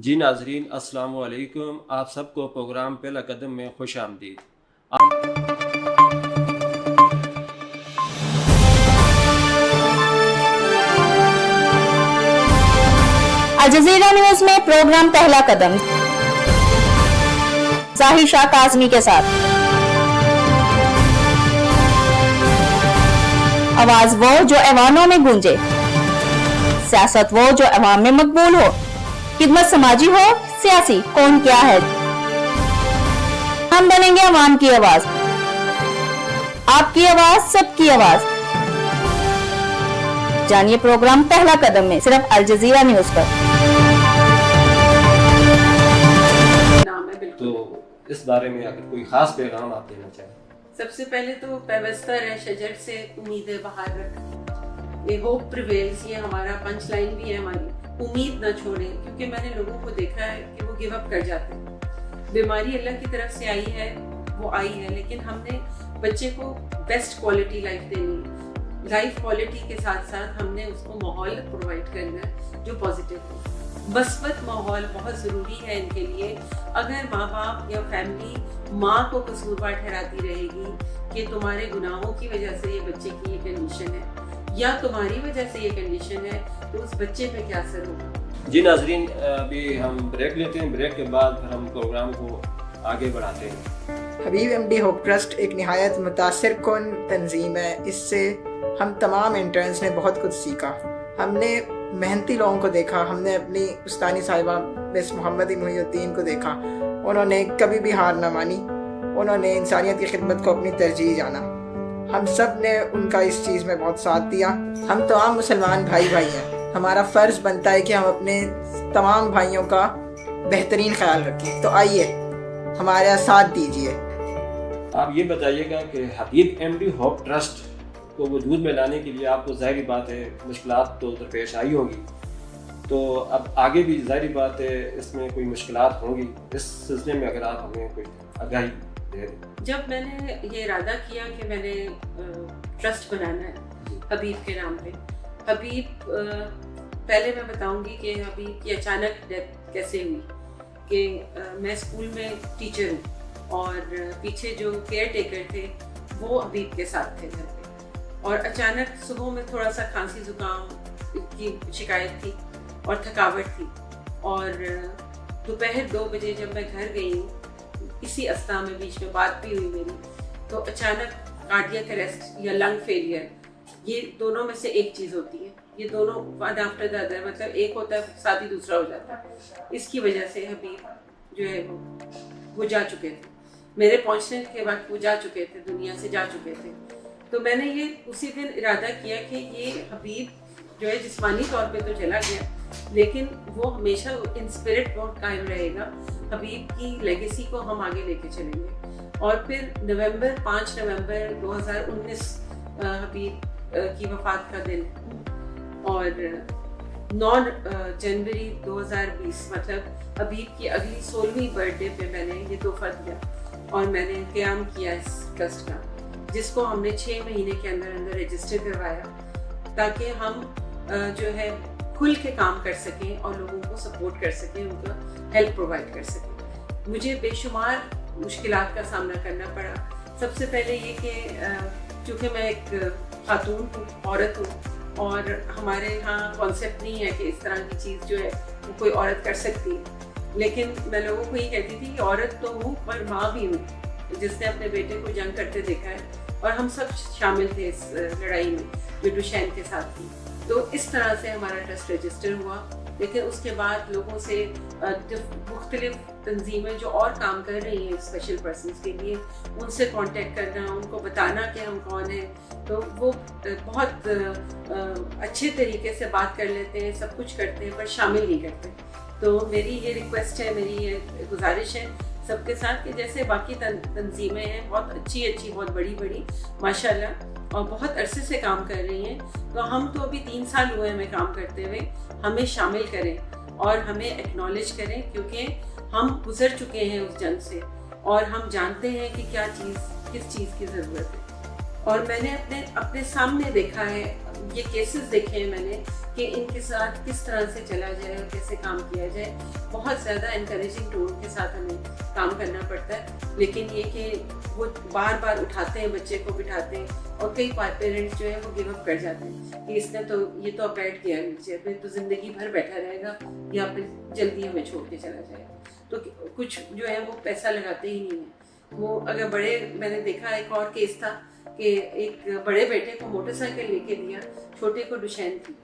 جی ناظرین السلام علیکم، آپ سب کو پروگرام پہلا قدم میں خوش آمدید۔ الجزیرہ نیوز میں پروگرام پہلا قدم ظاہر شاہ کاظمی کے ساتھ۔ آواز وہ جو ایوانوں میں گونجے، سیاست وہ جو عوام میں مقبول ہو، خدمت سماجی ہو، سیاسی کون کیا ہے۔ ہم بنیں گے عوام کی آواز، آپ کی آواز، سب کی آواز۔ جانیے پروگرام پہلا قدم میں صرف الجزیرہ نیوز پر۔ تو اس بارے میں اگر کوئی خاص پیغام آپ دینا چاہیں۔ سب سے پہلے تو پیوستہ رہ شجر سے امید بہار رکھ، یہ ہوپ پریویلز، یہ ہمارا پنچ لائن بھی ہے ہماری۔ امید نہ چھوڑیں، کیونکہ میں نے لوگوں کو دیکھا ہے کہ وہ گیو اپ کر جاتے ہیں۔ بیماری اللہ کی طرف سے آئی ہے، وہ آئی ہے، لیکن ہم نے بچے کو بیسٹ کوالٹی لائف دینی ہے۔ لائف کوالٹی کے ساتھ ساتھ ہم نے اس کو ماحول پرووائڈ کرنا ہے جو پازیٹیو ہو۔ مثبت ماحول بہت ضروری ہے ان کے لیے۔ اگر ماں باپ یا فیملی ماں کو قصوروار ٹھہراتی رہے گی کہ تمہارے گناہوں کی وجہ سے یہ بچے کی یہ کنڈیشن ہے یا تمہاری وجہ سے یہ کنڈیشن ہے، تو اس بچے پہ کیا اثر ہوگا۔ جی ناظرین، ابھی ہم بریک لیتے ہیں، بریک کے بعد پھر ہم پروگرام کو آگے بڑھاتے ہیں۔ حبیب ایم ڈی ہوپ ٹرسٹ ایک نہایت متاثر کن تنظیم ہے۔ اس سے ہم تمام انٹرنس نے بہت کچھ سیکھا۔ ہم نے محنتی لوگوں کو دیکھا، ہم نے اپنی استانی صاحبہ مس محمد محی الدین کو دیکھا، انہوں نے کبھی بھی ہار نہ مانی، انہوں نے انسانیت کی خدمت کو اپنی ترجیح جانا۔ ہم سب نے ان کا اس چیز میں بہت ساتھ دیا۔ ہم تمام مسلمان بھائی ہیں، ہمارا فرض بنتا ہے کہ ہم اپنے تمام بھائیوں کا بہترین خیال رکھیں۔ تو آئیے ہمارے ساتھ دیجیے۔ آپ یہ بتائیے گا کہ حبیب ایم ڈی ہوپ ٹرسٹ کو وجود میں لانے کے لیے آپ کو ظاہری بات ہے مشکلات تو درپیش آئی ہوگی، تو اب آگے بھی ظاہری بات ہے اس میں کوئی مشکلات ہوں گی، اس سلسلے میں اگر آپ ہمیں کوئی آگاہی دے دیں۔ جب میں نے یہ ارادہ کیا کہ میں نے ٹرسٹ بنانا ہے حبیب کے نام پہ، حبیب پہلے میں بتاؤں گی کہ حبیب کی اچانک ڈیتھ کیسے ہوئی۔ کہ میں اسکول میں ٹیچر ہوں اور پیچھے جو کیئر ٹیکر تھے وہ حبیب کے ساتھ تھے گھر پہ، اور اچانک صبح میں تھوڑا سا کھانسی زکام کی شکایت تھی اور تھکاوٹ تھی، اور دوپہر 2 بجے جب میں گھر گئی ہوں، اسی اسنا میں بیچ میں بات بھی ہوئی میری، تو اچانک کارڈیاک اریسٹ یا لنگ فیلئر، یہ دونوں میں سے ایک چیز ہوتی ہے، یہ دونوں ون آفٹر دا ادر، مطلب ایک ہوتا ہے ساتھ ہی دوسرا ہو جاتا ہے۔ اس کی وجہ سے حبیب جو ہے وہ جا چکے تھے، میرے پہنچنے کے وقت وہ جا چکے تھے، دنیا سے جا چکے تھے۔ تو میں نے یہ اسی دن ارادہ کیا کہ یہ حبیب جو ہے جسمانی طور پہ تو چلا گیا، لیکن وہ ہمیشہ ان اسپرٹ بہت قائم رہے گا۔ حبیب کی لیگیسی کو ہم آگے لے کے چلیں گے۔ اور پھر 5 نومبر 2019 حبیب کی وفات کا دن، اور 9 جنوری 2020 مطلب حبیب کی اگلی 16ویں برتھ ڈے پہ میں نے یہ تحفہ دیا اور میں نے قیام کیا اس ٹرسٹ کا، جس کو ہم نے 6 مہینے کے اندر رجسٹر کروایا، تاکہ ہم جو ہے کھل کے کام کر سکیں اور لوگوں کو سپورٹ کر سکیں، ان کا ہیلپ پرووائڈ کر سکیں۔ مجھے بے شمار مشکلات کا سامنا کرنا پڑا۔ سب سے پہلے یہ کہ چونکہ میں ایک خاتون ہوں، عورت ہوں، اور ہمارے یہاں کانسیپٹ نہیں ہے کہ اس طرح کی چیز جو ہے وہ کوئی عورت کر سکتی ہے، لیکن میں لوگوں کو یہ کہتی تھی کہ عورت تو ہوں پر ماں بھی ہوں، جس نے اپنے بیٹے کو جنگ کرتے دیکھا ہے، اور ہم سب شامل تھے اس لڑائی میں جو ڈوشین کے ساتھ تھی۔ تو اس طرح سے ہمارا ٹرسٹ رجسٹر ہوا، لیکن اس کے بعد لوگوں سے مختلف تنظیمیں جو اور کام کر رہی ہیں اسپیشل پرسنس کے لیے، ان سے کانٹیکٹ کرنا، ان کو بتانا کہ ہم کون ہیں، تو وہ بہت اچھے طریقے سے بات کر لیتے ہیں، سب کچھ کرتے ہیں، پر شامل نہیں کرتے۔ تو میری یہ ریکویسٹ ہے، میری یہ گزارش ہے سب کے ساتھ کہ جیسے باقی تنظیمیں ہیں بہت اچھی بہت بڑی ماشاءاللہ، اور بہت عرصے سے کام کر رہی ہیں، تو ہم تو ابھی 3 سال ہوئے ہمیں کام کرتے ہوئے، ہمیں شامل کریں اور ہمیں ایکنالج کریں، کیونکہ ہم گزر چکے ہیں اس جنگ سے اور ہم جانتے ہیں کہ کس چیز کی ضرورت ہے۔ اور میں نے اپنے سامنے دیکھا ہے یہ کیسز دیکھے ہیں میں نے کہ ان کے ساتھ کس طرح سے چلا جائے اور کیسے کام کیا جائے. بہت زیادہ انکریجنگ ٹون کے ساتھ ہمیں کام کرنا پڑتا ہے, لیکن یہ کہ وہ بار بار اٹھاتے ہیں, بچے کو بٹھاتے ہیں, اور کئی پیرنٹس جو ہے وہ گیو اپ کر جاتے ہیں کہ اس نے تو یہ تو اب بیٹھ گیا نیچے, پھر تو زندگی بھر بیٹھا رہے گا یا پھر جلدی ہمیں چھوڑ کے چلا جائے گا. تو کچھ جو ہے وہ پیسہ لگاتے ہی نہیں ہیں. وہ اگر بڑے, میں نے دیکھا ایک اور کیس تھا کہ ایک بڑے بیٹے کو موٹر سائیکل لے کے دیا, چھوٹے کو ڈوشین تھی,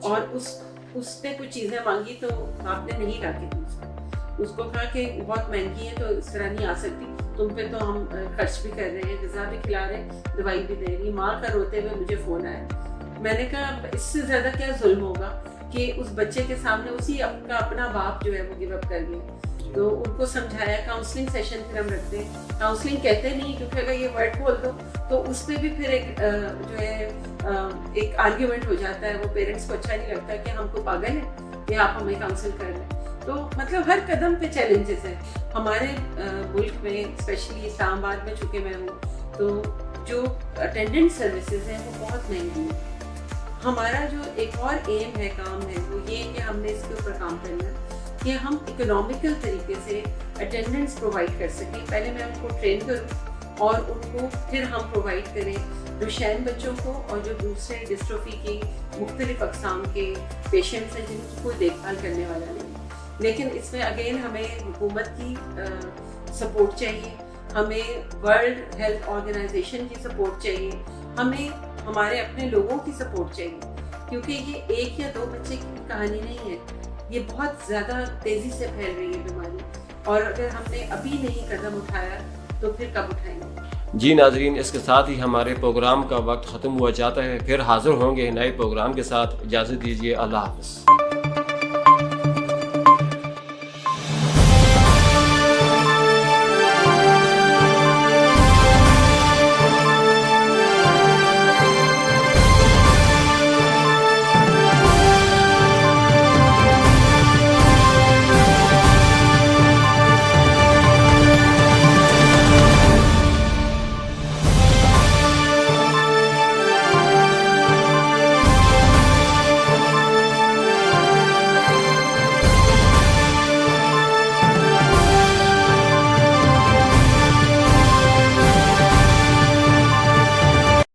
اور اس نے کچھ چیزیں مانگی تو آپ نے نہیں لا کے دی اس کو کہا کہ بہت مہنگی ہے تو اس طرح نہیں آ سکتی, تم پہ تو ہم خرچ بھی کر رہے ہیں, غذا بھی کھلا رہے ہیں, دوائی بھی دے رہی. ماں کا روتے ہوئے مجھے فون آیا. میں نے کہا اس سے زیادہ کیا ظلم ہوگا کہ اس بچے کے سامنے اسی کا اپنا باپ جو ہے وہ گیو اپ کر گیا. تو ان کو سمجھایا, کاؤنسلنگ سیشن پھر ہم رکھتے ہیں. کاؤنسلنگ کہتے نہیں کیونکہ اگر یہ ورڈ بول دو تو اس پہ بھی پھر ایک جو ہے ایک آرگیومنٹ ہو جاتا ہے. وہ پیرنٹس کو اچھا نہیں لگتا کہ ہم کو پاگل ہیں کہ آپ ہمیں کاؤنسل کر لیں. تو مطلب ہر قدم پہ چیلنجز ہیں ہمارے ملک میں, اسپیشلی اسلام آباد میں چونکہ میں ہوں, تو جو اٹینڈنٹ سروسز ہیں وہ بہت مہنگی ہیں. ہمارا جو ایک اور ایم ہے, کام ہے, وہ یہ کہ ہم نے اس کے اوپر کام کرنا ہے کہ ہم اکنامیکل طریقے سے اٹینڈنس پرووائڈ کر سکیں. پہلے میں ان کو ٹرین کروں اور ان کو پھر ہم پرووائڈ کریں ڈوشین بچوں کو اور جو دوسرے ڈسٹروفی کی مختلف اقسام کے پیشنٹس ہیں جن کی کوئی دیکھ بھال کرنے والا نہیں. لیکن اس میں اگین ہمیں حکومت کی سپورٹ چاہیے, ہمیں ورلڈ ہیلتھ آرگنائزیشن کی سپورٹ چاہیے, ہمیں ہمارے اپنے لوگوں کی سپورٹ چاہیے, کیونکہ یہ ایک یا دو بچے کی کہانی نہیں ہے, یہ بہت زیادہ تیزی سے پھیل رہی ہے بیماری, اور اگر ہم نے ابھی نہیں قدم اٹھایا تو پھر کب اٹھائیں گے. جی ناظرین, اس کے ساتھ ہی ہمارے پروگرام کا وقت ختم ہوا جاتا ہے. پھر حاضر ہوں گے نئے پروگرام کے ساتھ. اجازت دیجیے, اللہ حافظ.